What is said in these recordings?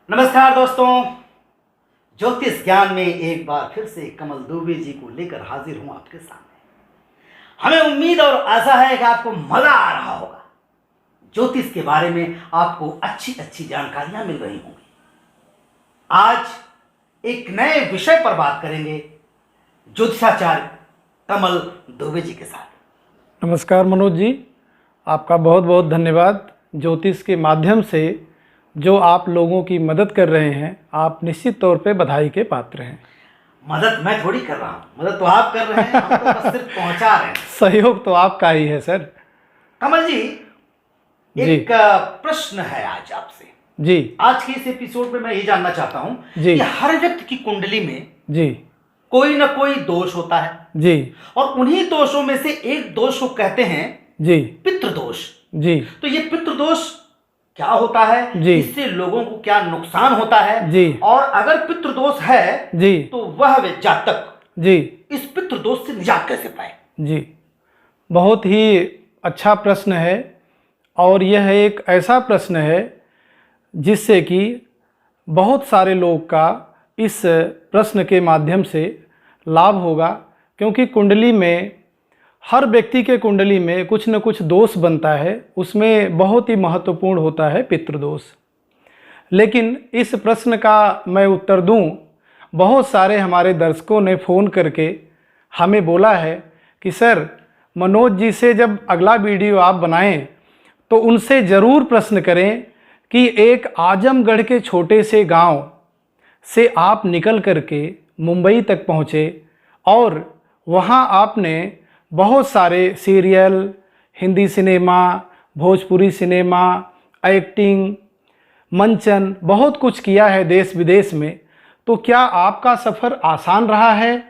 नमस्कार दोस्तों, ज्योतिष ज्ञान में एक बार फिर से कमल दुबे जी को लेकर हाजिर हूं आपके सामने। हमें उम्मीद और आशा है कि आपको मजा आ रहा होगा। ज्योतिष के बारे में आपको अच्छी अच्छी जानकारियां मिल रही होंगी। आज एक नए विषय पर बात करेंगे ज्योतिषाचार्य कमल दुबे जी के साथ। नमस्कार मनोज जी, आपका बहुत बहुत धन्यवाद। ज्योतिष के माध्यम से जो आप लोगों की मदद कर रहे हैं, आप निश्चित तौर पे बधाई के पात्र हैं। मदद मैं थोड़ी कर रहा हूँ, मदद तो आप कर रहे हैं, हम तो बस सिर्फ पहुंचा रहे हैं। सहयोग तो आपका ही है सर। कमल जी, एक प्रश्न है आज आपसे जी। आज के इस एपिसोड में मैं ये जानना चाहता हूँ कि हर व्यक्ति की कुंडली में जी कोई ना कोई दोष होता है जी, और उन्हीं दोषों में से एक दोष को कहते हैं जी पितृदोष। जी। तो ये पितृदोष क्या होता है जी, इससे लोगों को क्या नुकसान होता है जी, और अगर पितृदोष है जी, तो वह जातक जी, इस पितृदोष से निजात कैसे पाए? जी, बहुत ही अच्छा प्रश्न है और यह एक ऐसा प्रश्न है जिससे कि बहुत सारे लोग का इस प्रश्न के माध्यम से लाभ होगा, क्योंकि कुंडली में हर व्यक्ति के कुंडली में कुछ न कुछ दोष बनता है। उसमें बहुत ही महत्वपूर्ण होता है पितृदोष। लेकिन इस प्रश्न का मैं उत्तर दूं, बहुत सारे हमारे दर्शकों ने फ़ोन करके हमें बोला है कि सर, मनोज जी से जब अगला वीडियो आप बनाएं तो उनसे ज़रूर प्रश्न करें कि एक आजमगढ़ के छोटे से गांव से आप निकल करके मुंबई तक पहुँचे और वहाँ आपने बहुत सारे serial, Hindi cinema, Bhojpuri cinema, acting, मंचन, बहुत कुछ किया है देश विदेश में। तो क्या आपका सफ़र आसान रहा है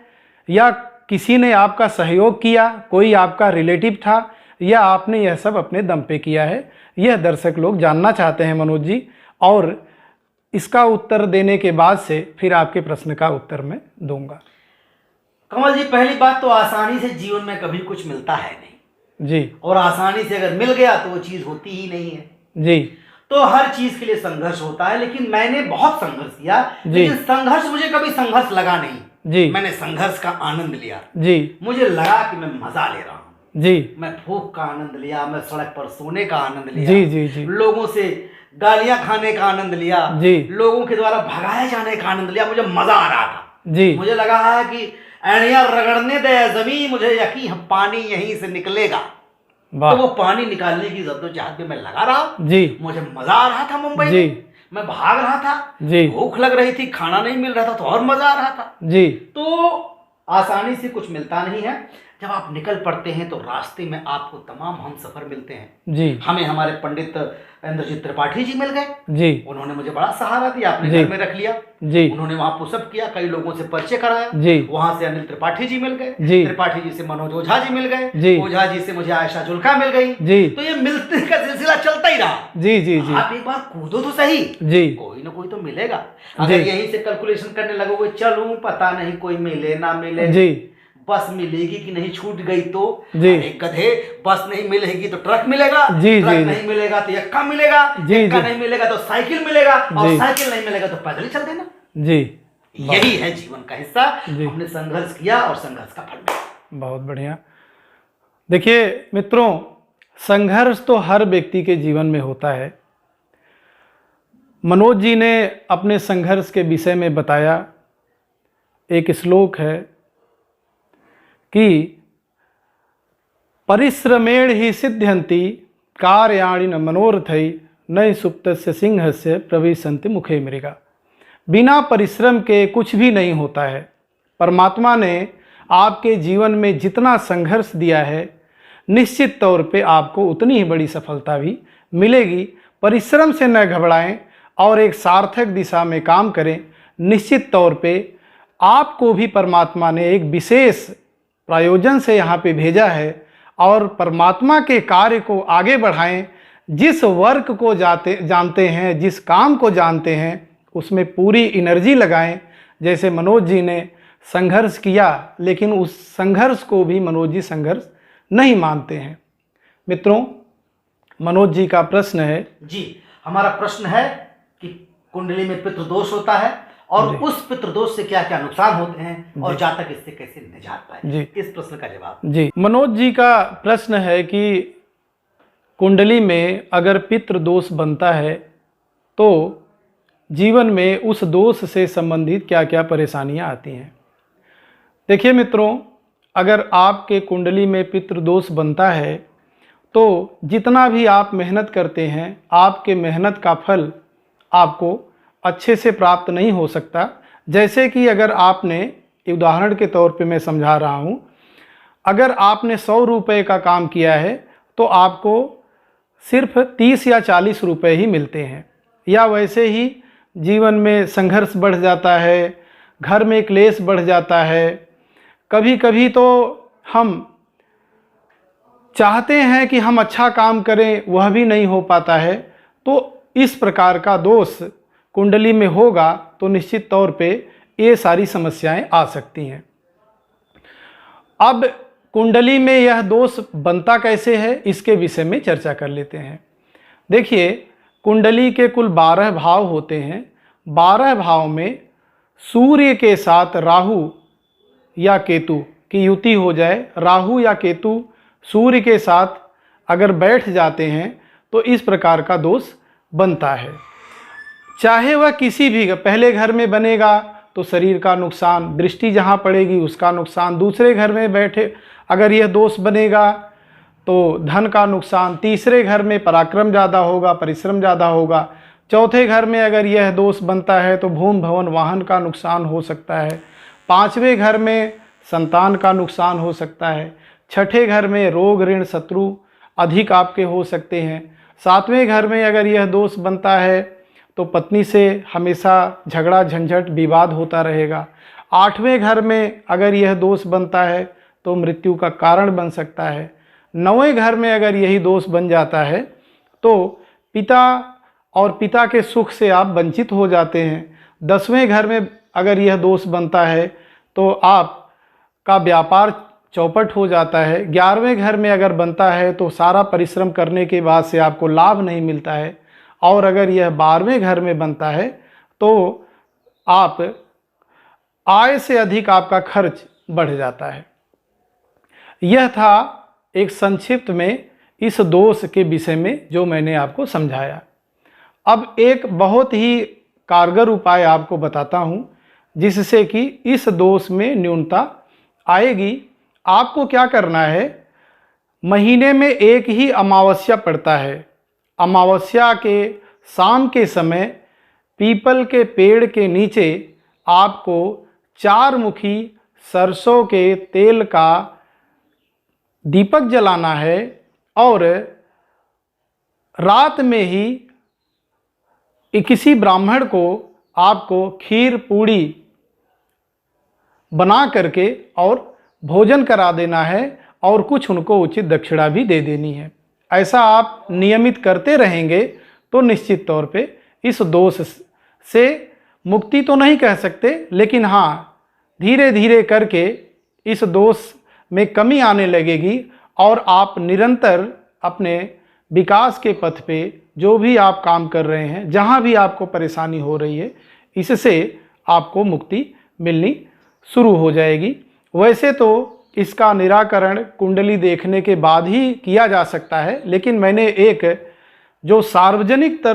या किसी ने आपका सहयोग किया, कोई आपका रिलेटिव था, या आपने यह सब अपने दम पे किया है? यह दर्शक लोग जानना चाहते हैं मनोज जी, और इसका उत्तर देने के बाद से फिर आपके प्रश्न का उत्तर मैं दूंगा। कमल जी, पहली बात तो आसानी से जीवन में कभी कुछ मिलता है नहीं जी, और आसानी से अगर मिल गया तो वो चीज़ होती ही नहीं है जी। तो हर चीज़ के लिए संघर्ष होता है। लेकिन मैंने बहुत संघर्ष किया, लेकिन संघर्ष मुझे कभी संघर्ष लगा नहीं जी। मैंने संघर्ष का आनंद लिया जी। मुझे लगा कि मैं मजा ले रहा हूँ जी। मैं भूख का आनंद लिया, मैं सड़क पर सोने का आनंद लिया, जी जी जी। लोगों से गालियां खाने का आनंद लिया जी। लोगों के द्वारा भगाए जाने का आनंद लिया। मुझे मजा आ रहा था जी। मुझे लगा है कि एड़ियां रगड़ने दे जमीन, मुझे यकीन पानी यहीं से निकलेगा। तो वो पानी निकालने की जद्दोजहद में मैं लगा रहा जी। मुझे मजा आ रहा था मुंबई में, मैं भाग रहा था जी। भूख लग रही थी, खाना नहीं मिल रहा था तो और मजा आ रहा था जी। तो आसानी से कुछ मिलता नहीं है। जब आप निकल पड़ते हैं तो रास्ते में आपको तमाम हम सफर मिलते हैं जी। हमें हमारे पंडित इंद्रजीत त्रिपाठी जी मिल गए जी। उन्होंने मुझे बड़ा सहारा दिया, अपने घर में रख लिया जी। उन्होंने वहां पुशअप किया, कई लोगों से परिचय कराया जी। वहां से अनिल त्रिपाठी जी मिल गए जी। त्रिपाठी जी से मनोज ओझा जी मिल गए जी। ओझा जी से मुझे आयशा जुल्का मिल गई जी। तो ये मिलने का सिलसिला चलता ही रहा। जी जी जी। आप एक बार कूदो तो सही, जी। कोई ना कोई तो मिलेगा। अगर यहीं से कैलकुलेशन करने लगोगे, चलूं पता नहीं कोई मिले ना मिले, जी, बस मिलेगी कि नहीं छूट गई तो जी। एक गधे, बस नहीं मिलेगी तो ट्रक मिलेगा, जी, ट्रक जी, नहीं मिलेगा तो यक्का मिलेगा, जी, यक्का जी। नहीं मिलेगा तो साइकिल मिलेगा, और जी। साइकिल नहीं मिलेगा तो पैदल ही चल देना। जी। यही है जीवन का हिस्सा। जी। हमने संघर्ष किया और संघर्ष का फल मिला। बहुत बढ़िया। देखिए मित्रों, संघर्ष तो हर व्यक्ति के जीवन में होता है। मनोज जी ने अपने संघर्ष के विषय में बताया। एक श्लोक है कि परिश्रमेण ही सिद्ध्यन्ति कार्याणि न मनोरथै न सुप्तस्य सिंहस्य प्रविशन्ति मुखे मृगा। बिना परिश्रम के कुछ भी नहीं होता है। परमात्मा ने आपके जीवन में जितना संघर्ष दिया है, निश्चित तौर पे आपको उतनी ही बड़ी सफलता भी मिलेगी। परिश्रम से न घबराएं और एक सार्थक दिशा में काम करें। निश्चित तौर पे आपको भी परमात्मा ने एक विशेष प्रयोजन से यहाँ पे भेजा है और परमात्मा के कार्य को आगे बढ़ाएं। जिस वर्क को जानते हैं, जिस काम को जानते हैं, उसमें पूरी एनर्जी लगाएं। जैसे मनोज जी ने संघर्ष किया, लेकिन उस संघर्ष को भी मनोज जी संघर्ष नहीं मानते हैं। मित्रों, मनोज जी का प्रश्न है। जी, हमारा प्रश्न है कि कुंडली में पितृदोष होता है और उस पितृदोष से क्या क्या नुकसान होते हैं और जातक इससे कैसे निजात पाए। जी, इस प्रश्न का जवाब। जी, मनोज जी का प्रश्न है कि कुंडली में अगर पितृदोष बनता है तो जीवन में उस दोष से संबंधित क्या क्या परेशानियां आती हैं। देखिए मित्रों, अगर आपके कुंडली में पितृदोष बनता है तो जितना भी आप मेहनत करते हैं, आपके मेहनत का फल आपको अच्छे से प्राप्त नहीं हो सकता। जैसे कि अगर आपने, उदाहरण के तौर पे मैं समझा रहा हूँ, अगर आपने 100 रुपये का काम किया है तो आपको सिर्फ 30 या 40 रुपये ही मिलते हैं। या वैसे ही जीवन में संघर्ष बढ़ जाता है, घर में क्लेश बढ़ जाता है। कभी कभी तो हम चाहते हैं कि हम अच्छा काम करें, वह भी नहीं हो पाता है। तो इस प्रकार का दोष कुंडली में होगा तो निश्चित तौर पे ये सारी समस्याएं आ सकती हैं। अब कुंडली में यह दोष बनता कैसे है, इसके विषय में चर्चा कर लेते हैं। देखिए, कुंडली के कुल 12 भाव होते हैं। 12 भाव में सूर्य के साथ राहु या केतु की युति हो जाए, राहु या केतु सूर्य के साथ अगर बैठ जाते हैं तो इस प्रकार का दोष बनता है। चाहे वह किसी भी, पहले घर में बनेगा तो शरीर का नुकसान, दृष्टि जहाँ पड़ेगी उसका नुकसान। दूसरे घर में बैठे अगर यह दोष बनेगा तो धन का नुकसान। तीसरे घर में पराक्रम ज़्यादा होगा, परिश्रम ज़्यादा होगा। चौथे घर में अगर यह दोष बनता है तो भूमि भवन वाहन का नुकसान हो सकता है। पाँचवें घर में संतान का नुकसान हो सकता है। छठे घर में रोग ऋण शत्रु अधिक आपके हो सकते हैं। सातवें घर में अगर यह दोष बनता है तो पत्नी से हमेशा झगड़ा झंझट विवाद होता रहेगा। आठवें घर में अगर यह दोष बनता है तो मृत्यु का कारण बन सकता है। नौवें घर में अगर यही दोष बन जाता है तो पिता और पिता के सुख से आप वंचित हो जाते हैं। 10वें घर में अगर यह दोष बनता है तो आपका व्यापार चौपट हो जाता है। 11वें घर में अगर बनता है तो सारा परिश्रम करने के बाद से आपको लाभ नहीं मिलता है। और अगर यह 12वें घर में बनता है तो आप आय से अधिक आपका खर्च बढ़ जाता है। यह था एक संक्षिप्त में इस दोष के विषय में जो मैंने आपको समझाया। अब एक बहुत ही कारगर उपाय आपको बताता हूँ जिससे कि इस दोष में न्यूनता आएगी। आपको क्या करना है, महीने में एक ही अमावस्या पड़ता है। अमावस्या के शाम के समय पीपल के पेड़ के नीचे आपको 4 मुखी सरसों के तेल का दीपक जलाना है और रात में ही किसी ब्राह्मण को आपको खीर पूड़ी बना करके और भोजन करा देना है और कुछ उनको उचित दक्षिणा भी दे देनी है। ऐसा आप नियमित करते रहेंगे तो निश्चित तौर पे इस दोष से मुक्ति तो नहीं कह सकते, लेकिन हाँ, धीरे धीरे करके इस दोष में कमी आने लगेगी और आप निरंतर अपने विकास के पथ पे जो भी आप काम कर रहे हैं, जहाँ भी आपको परेशानी हो रही है, इससे आपको मुक्ति मिलनी शुरू हो जाएगी। वैसे तो इसका निराकरण कुंडली देखने के बाद ही किया जा सकता है, लेकिन मैंने एक जो सार्वजनिक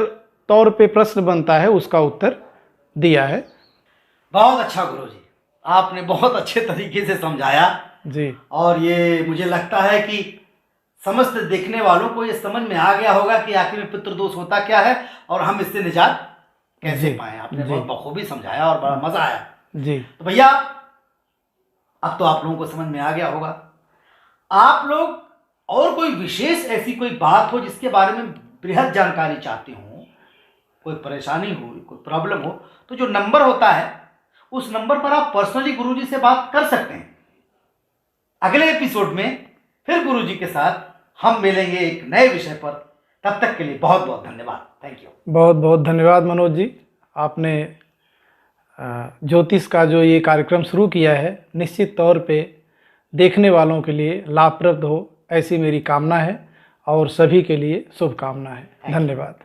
तौर पे प्रश्न बनता है उसका उत्तर दिया है। बहुत अच्छा गुरुजी, आपने बहुत अच्छे तरीके से समझाया जी। और ये मुझे लगता है कि समस्त देखने वालों को ये समझ में आ गया होगा कि आखिर में पितृदोष होता क्या है और हम इससे निजात कैसे पाएं। आपने बहुत बखूबी समझाया और बड़ा मजा आया जी। तो भैया, अब तो आप लोगों को समझ में आ गया होगा। आप लोग और कोई विशेष ऐसी कोई बात हो जिसके बारे में बृहद जानकारी चाहते हो, कोई परेशानी हो, कोई प्रॉब्लम हो, तो जो नंबर होता है उस नंबर पर आप पर्सनली गुरुजी से बात कर सकते हैं। अगले एपिसोड में फिर गुरुजी के साथ हम मिलेंगे एक नए विषय पर। तब तक के लिए बहुत बहुत धन्यवाद। Thank you. बहुत बहुत धन्यवाद मनोज जी। आपने ज्योतिष का जो ये कार्यक्रम शुरू किया है, निश्चित तौर पे देखने वालों के लिए लाभप्रद हो, ऐसी मेरी कामना है और सभी के लिए शुभकामना है। धन्यवाद।